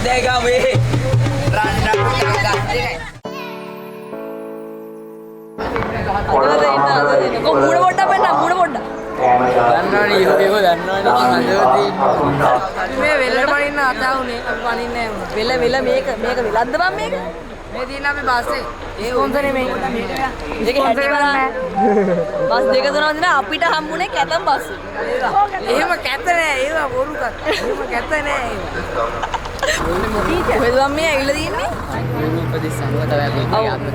Tega me. Randa muda boda penna muda boda. Dannawani yogeko dannawani handawa me wellata paninna ata une අපි paninne wella මේක වෙලද්ද බං මේක මේ තියෙන අපි බස් එක ඒ ස්පොන්සර් නෙමෙයි මේක හැටි බලන්න බස් දෙක තුනක් දින අපිට හම්බුනේ කැතම් බස් එක එහෙම කැත නෑ ඒවා බොරු කතා එහෙම කැත නෑ ඒවා කොහෙද මම මේ ඇවිල්ලා තින්නේ උපදෙස් සංගතවයක්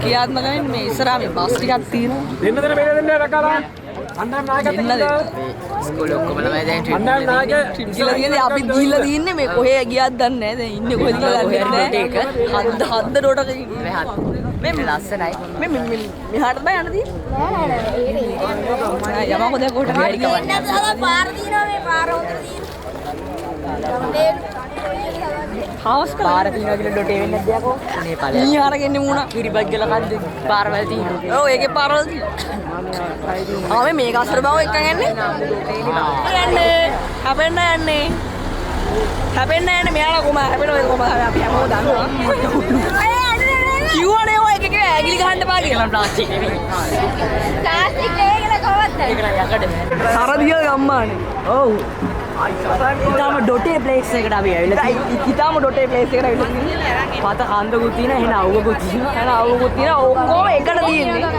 ක්‍රියාත්මකයි මේ ඉස්සරහා මේ බස් ටිකක් තියෙනවා දෙන්න මේක දෙන්න රකාලා අන්නම් නායකත් ඉස්කෝලේ ඔක්කොම ළමයි දැන් ට්‍රිප් ගිහලා තියෙන්නේ අපි ගිහලා තින්නේ මේ කොහේ ගියත් දන්නේ නැහැ දැන් ඉන්නේ කොහෙද කියලා දන්නේ නැහැ හද්ද ඩොටක ඉන්නේ මේ ලස්සනයි මේ මෙහාට බය යන්න තියෙන්නේ නෑ යමකො දැන් කොට ගෑරි කවන්නේ පාර දිනවා මේ පාර උතර තියෙන්නේ හවස් පාර දිනවා කියලා ඩොටේ වෙන්නේ නැද්ද යකෝ මේ ඵලයක් ඊ අරගෙන මුණා කිරිබත් ගල කද්ද පාරවල් තියෙනවා ඔව් ඒකේ පාරවල් තියෙනවා ආ මේක අසර බව එකන් යන්නේ යන්නේ හැපෙන්න යන්නේ මෙයාලා කොහම හැපෙන ඔය කොහම අපි හැමෝම දන්නවා කිව්වනේ ඔය එකක ඇගිලි ගහන්න බා කියලා ප්ලාස්ටික් නෙමෙයි ප්ලාස්ටික් නේ කියලා කොහොමද ඒක නම් යකඩ සරදිය ගම්මානේ ඔව් ඉතාලම ඩොටේ ප්ලේස් එකට අපි ඇවිල්ලා තියෙනවා ඉතාලම ඩොටේ ප්ලේස් එකට ඇවිල්ලා තියෙනවා පත කන්දකුත් තියෙනවා එහෙන අවුවකුත් තියෙනවා එහෙන අවුවකුත් තියෙනවා ඔක්කොම එකට තියෙන්නේ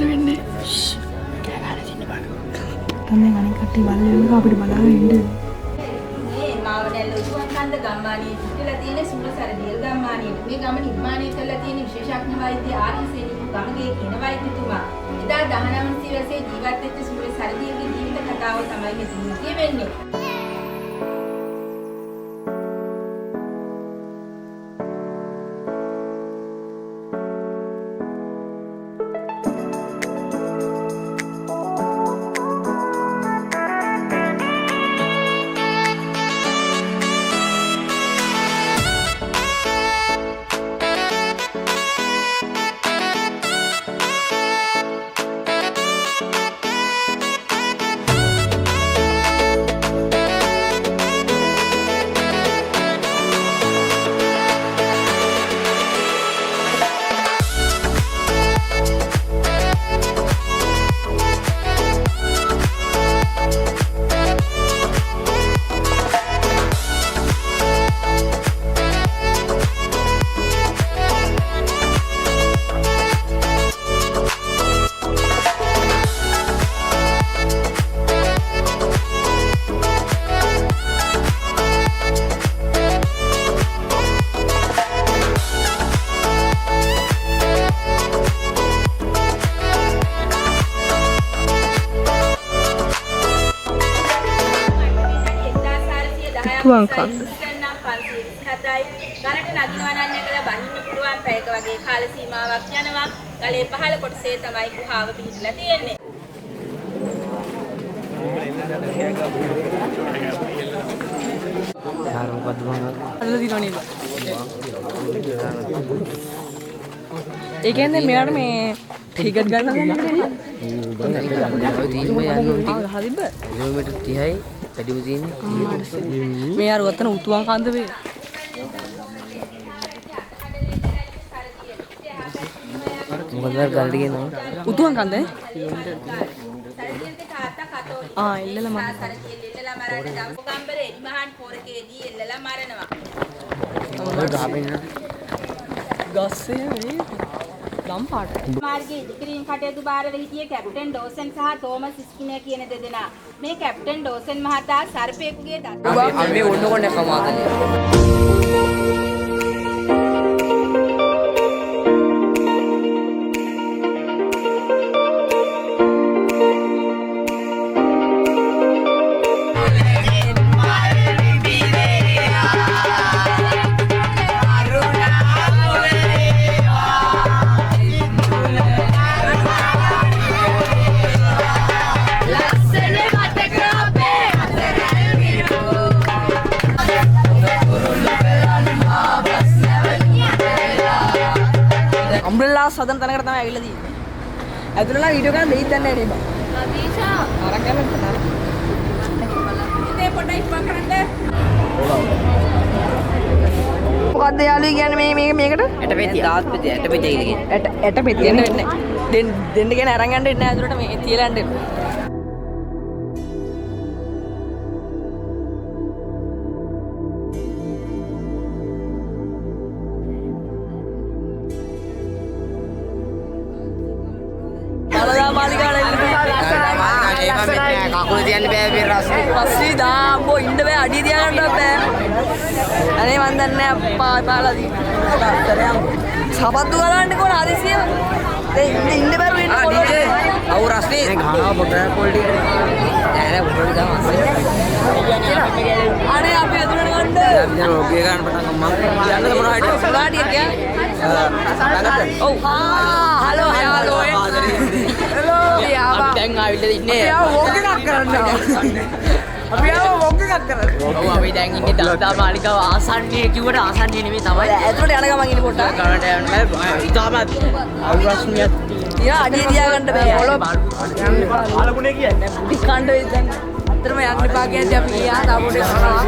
වෙන්නේ කෑගහලා තින්න බං. තමයි අනිත් කට්ටිය බලන්න අපිට බලාගෙන ඉන්න. මේ මාවනැල්ල උතුම්කන්ද ගම්මානියේ සිටලා තියෙන සුරසර දියල් ගම්මානියේ මේ ගම නිර්මාණය කරලා තියෙන විශේෂඥ වෛද්‍ය ආර්.සේනි ගමගේ කියන වෛද්‍යතුමා. එදා 19 සියවසේ ජීවත් වෙච්ච සුරසර දියල්ගේ ජීවිත කතාව තමයි මෙතන කියවෙන්නේ. තුවන්කන්ද ගලට නගිනවා නම් එකලා බහින්න පුළුවන් පැයක වගේ කාල සීමාවක් යනවා. ගලේ පහළ කොටසේ තමයි ගුහාව පිහිටලා තියෙන්නේ. ඒ කියන්නේ මෙයාට මේ ටිකට් ගන්න කිලෝමීටර් 30යි වැඩිම තියෙන්නේ. මේ අර වතන උතුවන් කන්ද වේ. මොකද ගල්ට කියනවා උතුවන් කන්ද ආ එල්ලලා මරනවා. ගම්බර එලිමහන් පොරකේදී එල්ලලා මරනවා. ගස්සේ මේ ගම් පාට මාර්ගයේ ඉදිරියෙන් කටයුතු බාරව හිටියේ කැප්ටන් ඩෝසන් සහ තෝමස් ස්කිනර් කියන දෙදෙනා. මේ කැප්ටන් ඩෝසන් මහතා සර්පයෙකුගේ දත් අපි ඔන්න කොන්නේ කමාදලිය. අම්බ්‍රෙලා සදන තැනකට තමයි ඇවිල්ලා තියෙන්නේ. ඇතුළේ නම් වීඩියෝ ගන්න දෙයිද නැහැ නේ බං. මොකක්ද යාළුවෝ කියන්නේ මේකට? ඇට පෙතිය. දාත් පෙතිය. ඇට පෙතිය කියන්නේ. ඇට පෙතිය නෙවෙන්නේ. දෙන්න කියන අරන් යන්න ඉන්නේ ඇතුළට මේ තියලා යන්න. කකුල තියන්න බෑ මේ රස්නේ දාම්බෝ ඉන්න බෑ අඩිය තියාගන්නවත් බෑ අනේ මන් දන්නේ අප්පා පාලාදී සපත්තු ගලවන්න කොහොමද ආදිසියම ඉන්න බැරුව ඉන්න කොහොමද අවු රස්නේ ගහනවා පොඩ්ඩක් පොල්ටි නෑ පොඩ්ඩක් දාමස් අනේ අපි එතුණට ගන්න අපි දැන් ඔගේ ගන්න පටන් ගමු මම යන්නද මොනවා හිටියද ගාඩිය කියන්නේ ඔව් හලෝ හලෝ අපි දැන් ආවිල්ලා ඉන්නේ අපි වොග් එකක් කරන්න අපි වොග් එකක් කරන්න ඔව් අපි දැන් ඉන්නේ දන්තා මාලිකාව ආසන්නයේ කිව්වට ආසන්නයේ නෙමෙයි තමයි ඇතුළට යන ගමන් ඉන්නේ පොට්ටක් ගමන්ට යන්න බෑ ඉතාලම අවුස්මියක් යා අඩිය තියාගන්න බෑ ආලුනේ කියන්නේ මුටි කණ්ඩ වෙයි දැන් අතරම යන්න එපා කියන්නේ අපි ගියා තාපොඩේ කරනවා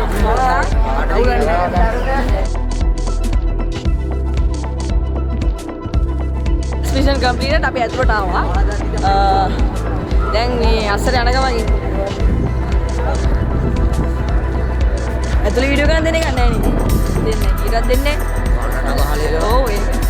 මිෂන් කම්ප්ලීට් අපි ඇතුළට ආවා දැන් මේ අස්සර යන ගමන් ඇතුළේ වීඩියෝ ගන්න දෙන්නේ නැහැ නේ දෙන්නේ ඊටත් දෙන්නේ ඔව් ඒක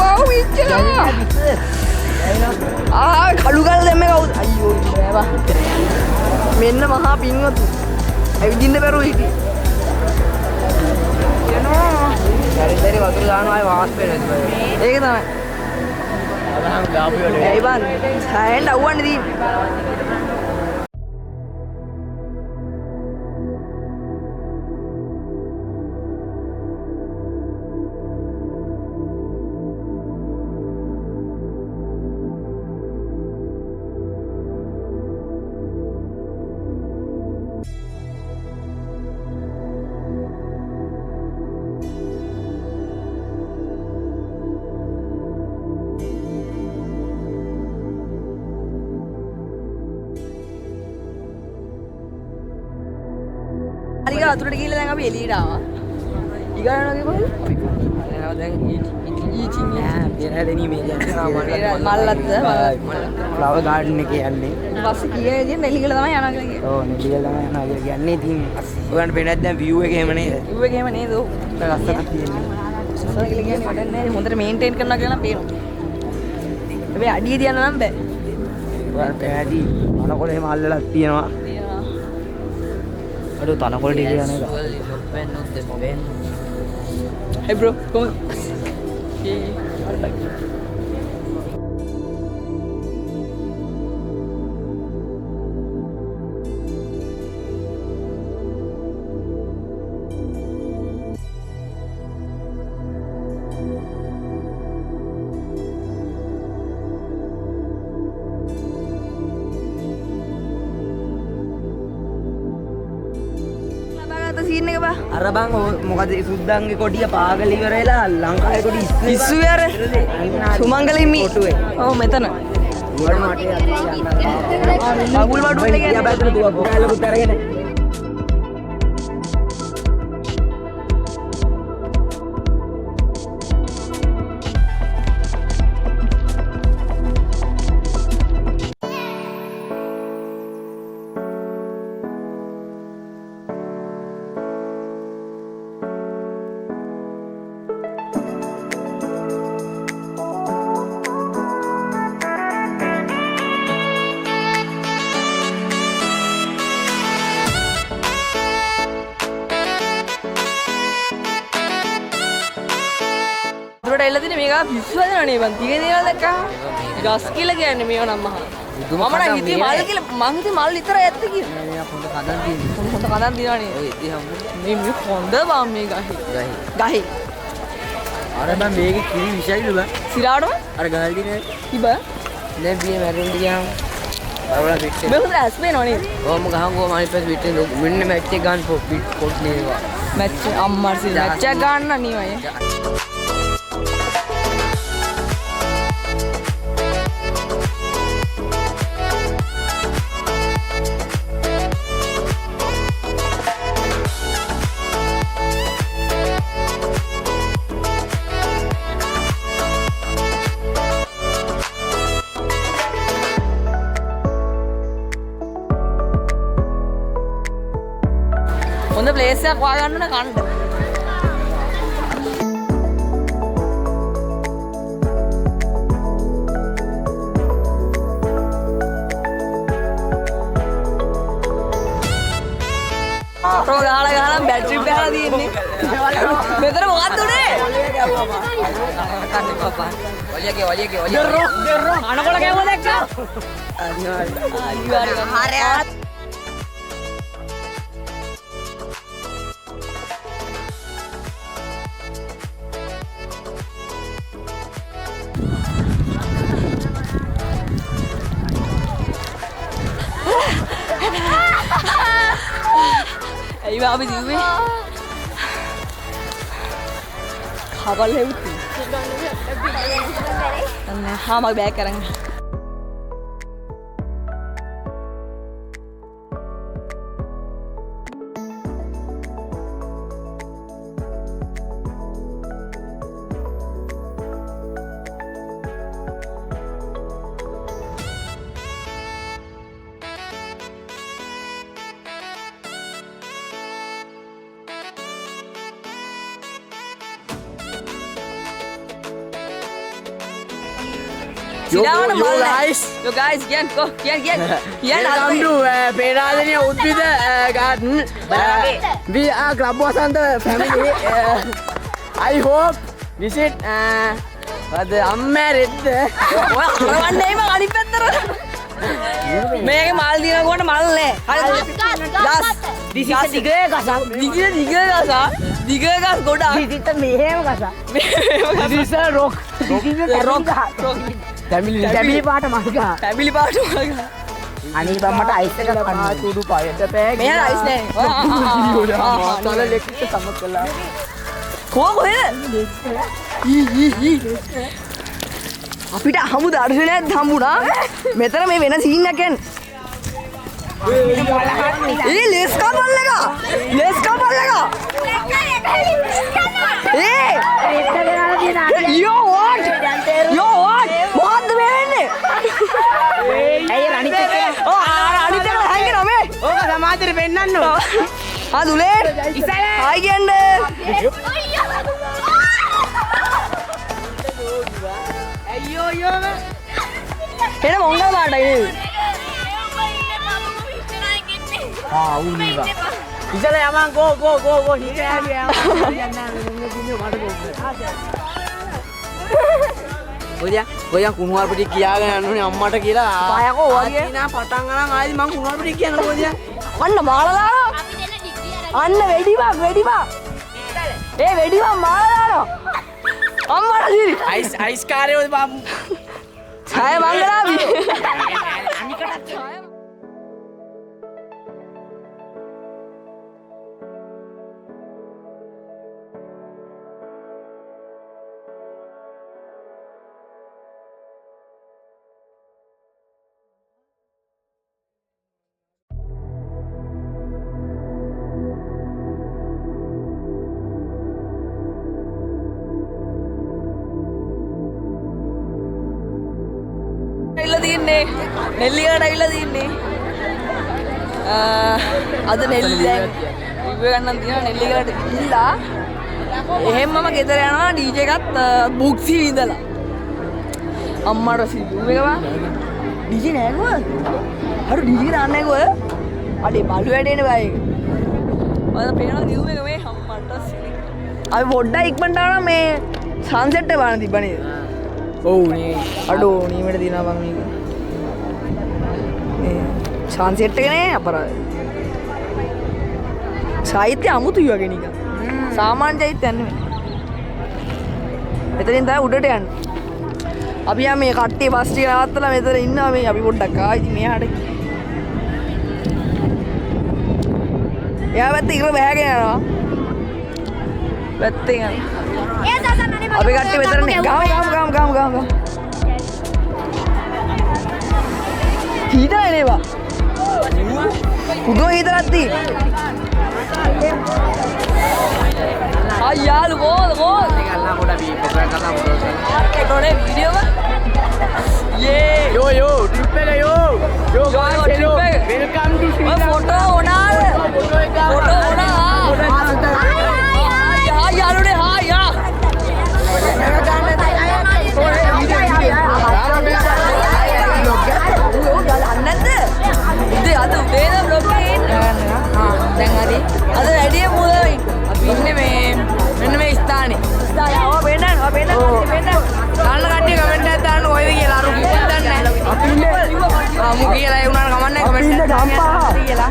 wow ඉච්චා කළු ගල් දැම්මේ කවුද අයියෝ බෑවා මෙන්න මහා පින්වතු ඇවිදින්න බැරුව හිටියේ යනවා හරි වතුර දානවා ආයේ වාස් වෙනවා ඒක තමයි අදහම් ගාපු වල ඒ බන් සෑහෙන්න අවුවන්නේ තියෙන්නේ අනික අතුරට ගිහලා දැන් අපි එළියට ආවා. ඊගානගේ කොහෙද? දැන් ඊටින් පෙරහැරෙනී මේ යන්නේ. මල්ලත්ද? ෆ්ලවර් ගාඩන් එකේ යන්නේ. පස්සේ කීයේ ඉතින් නෙලිගල තමයි යනවා කියලා කිව්වා. ඔව් නෙලිගල තමයි යනවා කියලා කියන්නේ. ඉතින් ඔයගොල්ලන්ට පේන්නේ දැන් view එක එහෙම නේද? view එක එහෙම නේද? ඔව්. ලස්සනක් තියෙනවා. ලස්සන කියලා කියන්නේ වැඩක් නැහැ. හොඳට මේන්ටේන් කරනවා කියලා නම් පේනවා. හැබැයි අඩිය තියන්න නම් බෑ. ඔයාලට පැහැදි අනකොල එහෙම අල්ලලක් තියෙනවා. Aduh, tanah kalau di sana enggak? Hey bro, come on. Scene එක බා අර බං මොකද සුද්දන්ගේ කොටිය පාගල ඉවර වෙලා ලංකාවේ කොටි ඉස්සු යාර සුමංගල හිමි ඔව් මෙතන ගුවන් මාටේ යන්න මගුල් වඩුවට ගියා බෑතන දුවක් කාලෙකුත් අරගෙන එල්ල දින මේක පිස්සුවදනේ බං තියෙන දේවල් දැක්කා ගස් කියලා කියන්නේ මේව නම් මහා මම නම් හිතේ මල් කියලා මං හිතේ මල් විතරයි ඇත්ත කියලා මේ හොඳ කඳන් තියෙනවා හොඳ කඳන් තියෙනවනේ ඔය ඉතින් මේ හොඳ බං මේ ගහේ අර බං මේකේ කිරි 20යිලු බං සිරාවටම අර ගහල් දිනේ තිබ දැන් බියේ මැරෙන්න ගියාම Arola pitch. මේ හොඳ ඇස් පේනවනේ. ඕම ගහංගෝ මනිත් පස්සේ පිට මෙන්න මැච් එක ගන්න පොට් නේවා. මැච් අම්මර්සි මැච් එක ගන්න නියමයි. හොඳ ප්ලේස් එකක් හොයාගන්න ඕන කන්න. රෝ ගහලා බැටරි බහලා තියෙන්නේ. මෙතන මොකක්ද උනේ? කන්නේ පපා. ඔලියගේ දෙරෝ අනකොල කැවුව දැක්කා? අනිවාර්යයෙන්. හරියට. Ayo abi diwe. Khabal hai utti. हाँ मैं बैक करेंगे. Yo guys, Kian, go, Kian. Welcome to Peradeniya Udbida Garden. We are Club Wasantha family. I hope visit the unmarried. One day मैं गाड़ी पे अंदर. मैं के माल दिया कौन माल ले? gas. This is digega sa. Digega goda. This is the mayhem kasa. This is a rock. rock. Family part मार्गा. Family part मार्गा. අනිත් බම්මට අයිස් එකක් ගන්න. සුදු පායට පෑග. මෙයා අයිස් නෑ. තල ලෙක්ට සම කළා. කොහෙද? අපිට හමු දර්ශනයක් හම්බුණා. මෙතන මේ වෙන සීන් එකක් යන්නේ. लेस का बल लगा यो व्हाट बहुत मेरे ඒ රණිත් එක්ක रानी ते हैंगे ना मैं ඕක සමාජෙට පෙන්නන්න ඕන हां दुले हाय කියන්නේ අයියෝ යෝ එන මොංගල් පාටයි ආ උනිවා ඉතල යමන් ගෝ හිතේ ඔය කුණුවර පිටි කියාගෙන යන්නේ අම්මට කියලා පායකෝ වගේ නා පටන් ගන්න ආයි මං කුණුවර පිටි කියන කොහොමද අන්න මාලා අන්න වෙඩිවා ඒ වෙඩිවා මාලා අම්මට සිරි අයිස් කාර්යෝ බාපු ඡාය මංගලාවි අනිකටත් නෙල්ලියට ඇවිල්ලා තින්නේ අද නෙල්ලි දැන් රිව්යු ගන්න තියෙනවා නෙල්ලිකට ගිහිල්ලා එහෙම්මම ගෙදර යනවා ඩීජේ එකත් බුක්සි විඳලා අම්මට සිව් එක බා ඩීජේ නෑ නෝ අර ඩීජේ දාන්නේ කොහෙ අඩේ බලු වැඩේනේ බා ඒක මම පේනවා නිව් එක මේ අම්මට සිව් අපි පොඩ්ඩක් ඉක්මනට ආවා මේ සන්සෙට් එක බලන්න තිබ්බ නේද ඔව් නේ අඩෝ නීමට දිනවා බං මේක සන්සෙට් එක නේ අපරාධ සාහිත්‍ය අමුතුයි වගේ නිකන් සාමාන්‍ය සාහිත්‍ය යන්නේ එතනින් තමයි උඩට යන්නේ අපි මේ කට්ටිය බස් ටික නවත්තලා මෙතන ඉන්නවා මේ අපි පොඩ්ඩක් ආයි මෙහාට. එයා පැත්තේ ඉර බෑගෙන යනවා. පැත්තෙන් යනවා. අපි කට්ටිය මෙතනනේ. ගාම. හිතලා එනවා. පුදුම හිතලක් තී. යාලු goal. Nikallah udah di pokoknya karena bodoh. Ekone video kan? Yeay. Yo, triple yo. Yo, welcome to Sri Lanka. Foto onar. Foto onar. Hai yalu deh, hai ya. Ada beda vlog ini. දැන් හරි. අද වැඩි මුලයි. අපි ඉන්නේ මෙන්න මේ ස්ථානේ. ඔය වෙන්න. දාන්න කට්ටිය කමෙන්ට් එකක් දාන්න කොයිද කියලා අරු කිව්වද දන්නේ නැහැ. අපි ඉන්නේ මු කියලා ඒ උනාට කමන්නේ කමෙන්ට් එකක් දාන්න කියලා.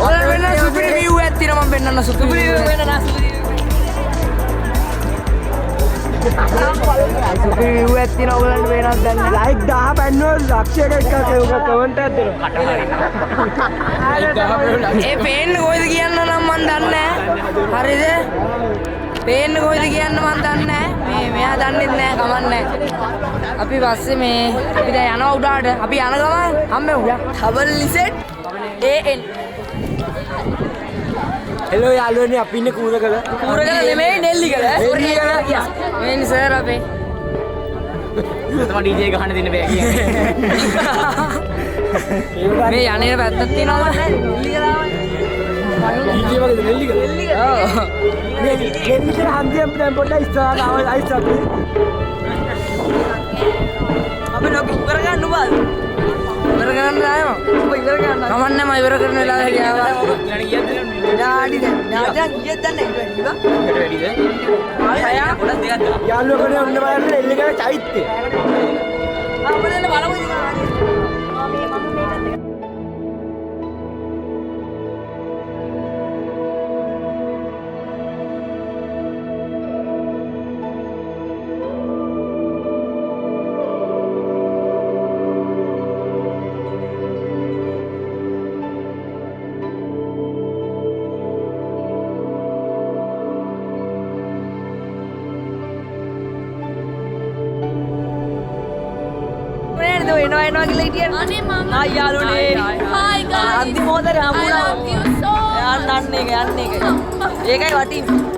ඔයාලා වෙන්න සුපිරි view එකක් තියෙනවා මම පෙන්නන්න සුපිරි view වෙන්න නා සුපිරි view එකක් තියෙනවා ඔයාලන්ට වෙනක් දැන් ලයික් 10 පැන්නුවොත් ලක්ෂයක එකක් කමෙන්ට් එකක් දෙනවා. ඒ පේන්නේ කොයිද කියන්න නම් මන් දන්නේ නැහැ. හරිද? පේන්නේ කොයිද කියන්න මන් දන්නේ නැහැ. මෙයා දන්නෙත් නැහැ කමන්නේ. අපි පස්සේ අපි දැන් යනවා උඩට. අපි යන ගමන් හම්බෙමු. ඩබල් ලිසෙට් AN. හෙලෝ යාළුවනේ අපි ඉන්නේ කූරකල. කූරකල නෙමෙයි නෙල්ලිකල. මෙන්න සර් අපේ. තමයි DJ ගහන්න දෙන්න බෑ කියන්නේ. මේ යන්නේ පැත්තක් තියෙනවා DJ වගේ නෙල්ලිකල. ඔව්. නෙල්ලිකල හන්දියම් දැන් පොඩ්ඩක් ඉස්සරහට ආයිත් අපි. අපි ලොක ඉවර ගන්න උඹ. ඉවර ගන්න ආයම. උඹ ඉවර ගන්න. කමන්නේ මම ඉවර කරන වෙලාවට ගියාවා. ඊළඟ කීයද දෙන්නේ? ඩාඩි දැන් කීයද දන්නේ ඊට වැඩිද? ආයා පොඩක් දෙකක් දාන්න. යාළුවෝ ඔන්න බලන්න නෙල්ලිකල චෛත්‍ය. අපිට බලමු ඉතින්. එනවා කියලා හිටියන අනේ මම ආයි යාළුවනේ Hi guys. අන්තිම මොහොතේ I හම්බුණා love you so යන්න ඒකයි වටින්නේ